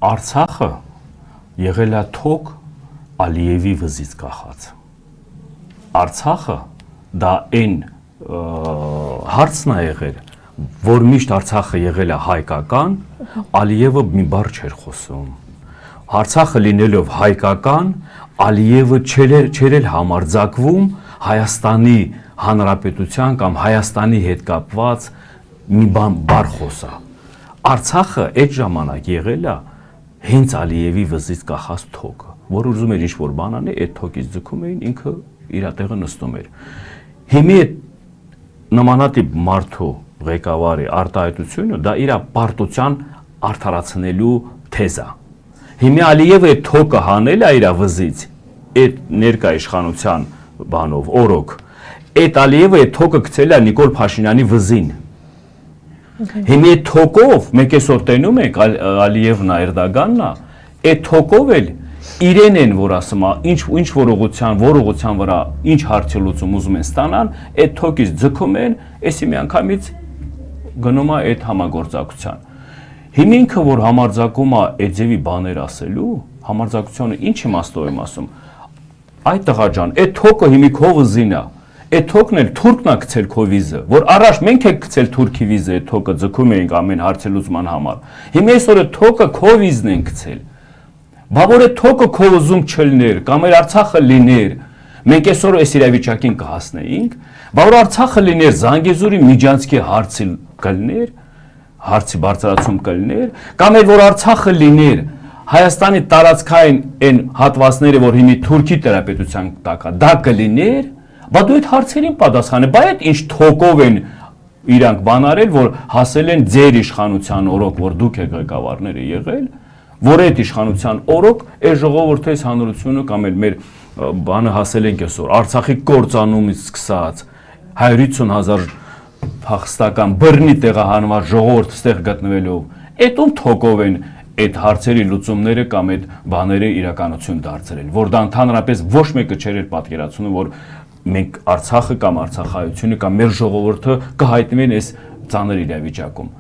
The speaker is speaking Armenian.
Արցախը եղել է թոք Ալիևի վզից կախած։ Արցախը դա այն հարցն է եղել, որ միշտ Արցախը եղել է հայկական, Ալիևը մի բառ չէր խոսում։ Արցախը լինելով հայկական, Ալիևը չէր համարձակվում Հայաստանի Հանրապետության կամ Հայաստանի հետ կապված մի բառ խոսա։ Արցախը այդ ժամանակ եղել է հենց Ալիևի վզից կախած թոքը, որ ուզում էր ինչ-որ բան անի, այդ թոքից ձգում էին, ինքը իր տեղը նստում էր։ Հիմի այդ նմանատիպ մարդու ղեկավարի արտահայտությունը դա իր պարտության արդարացնելու թեզ է։ Հիմի Ալիևը այդ թոքը հանել է իր վզից, այդ ներկա իշխանության բանով, օրոք, այդ Ալիևը այդ թոքը գցել է Նիկոլ Փաշինյանի վզին։ Հիմի այդ թոքով, մենք այսօր տենում ենք Ալիևն է, Էրդողանն է, այդ թոքով էլ իրեն են, որ ասում է, ինչ որողության վրա, ինչ հարցի լուծում ուզում են ստանան, այդ թոքից ձգում են, էսի մի անգամից գնում է այդ համագործակցության։ Հիմա ինքը, որ համարձակում է այդ ձևի բաներ ասելու, համարձակությունը ինչ իմաստով եմ ասում, այ տղա ջան, այդ թոքը հիմի քո վզին է, այդ թոքն էլ թուրքն է գցել քո վիզը, որ առաջ մենք ենք գցել թուրքի վիզը, այդ թոքը ձգում էինք ամեն հարցի լուծման համար։ Հիմա այսօր այդ թոքը քո վիզն են գցել։ Բա որ այդ թոքը քո ուզում չլիներ, կամ էր Արցախը լիներ, մենք այսօր այս իրավիճակին կհասնեինք, բա որ Արցախը լիներ Զանգեզուրի միջանցքի հարցի կլիներ, հարցի բարձրացում կլիներ, կամ էր որ Արցախը լիներ Հայաստանի տարածքային այն հատվածները, որ հիմի Թուրքի տերապետության տակ է, դա կլիներ, բա դու այդ հարցերին պատասխան է, բա այդ ինչ թոկով են իրանք բան արել, որ հասել են ձեր իշխանության օրոք, որ դուք եք ղեկավարները եղել, որ այդ իշխանության օրոք այս ժողովրդի հանրությունը կամ էլ մեր բանը հասել ենք այսօր Արցախի կործանումից սկսած 150,000 փախստական բռնի տեղահանված ժողովուրդ ստեղ գտնվելով այդ ում թոկով են այդ հարցերի լուծումները կամ այդ բաները իրականություն դարձրել, որ դա ընդհանրապես ոչ մեկը չէր պատկերացնում, որ մենք Արցախը կամ արցախայությունը կամ մեր ժողովուրդը կհայտնվեն այս ծանր իրավիճակում։